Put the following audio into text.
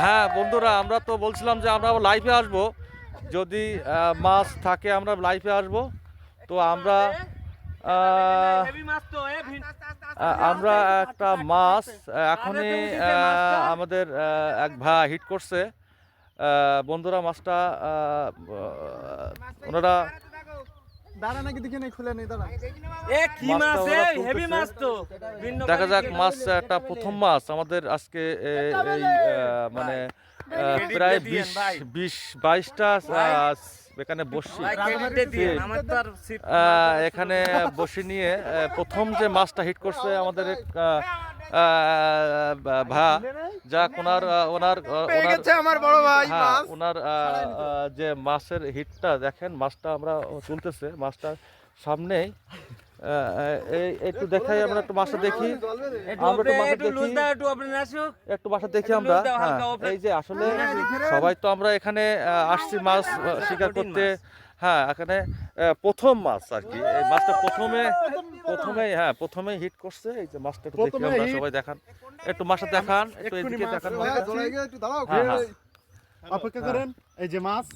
হ্যাঁ বন্ধুরা, আমরা তো বলছিলাম যে আমরা লাইভে আসব, যদি মাছ থাকে আমরা লাইভে আসব। তো আমরা আহ, আমরা একটা মাছ এখনই আমাদের এক ভাই হিট করছে। বন্ধুরা মাছটা ওনারা দাঁড়া নাকি দেখে নেই, খুলে নেই, দাঁড়া। মাছটা ওরা দেখা যাক। মাছ একটা প্রথম মাছ আমাদের আজকে এই মানে প্রায় 20-22টা এখানে বসি, এখানে বসে নিয়ে প্রথম যে মাছটা হিট করছে আমাদের ভা যাক ওনার ওনার আমার বড় ভাই হ্যাঁ ওনার যে মাছের হিটটা দেখেন, মাছটা আমরা তুলতেছে, মাছটা সামনেই একটু দেখাই, আমরা একটু মাছটা দেখি, আমরা একটু মাছটা দেখি আমরা। হ্যাঁ এই যে আসলে সবাই তো আমরা এখানে আসছি মাছ শিকার করতে। হ্যাঁ এখানে প্রথম মাছ আর কি, এই মাছটা প্রথমেই হিট করছে। এই যে মাছটা একটু দেখি আমরা, সবাই দেখান, একটু মাছটা দেখান, একটু এদিকে দেখান। একটু দাঁড়াও, হ্যাঁ হ্যাঁ অপেক্ষা করেন। এই যে মাছ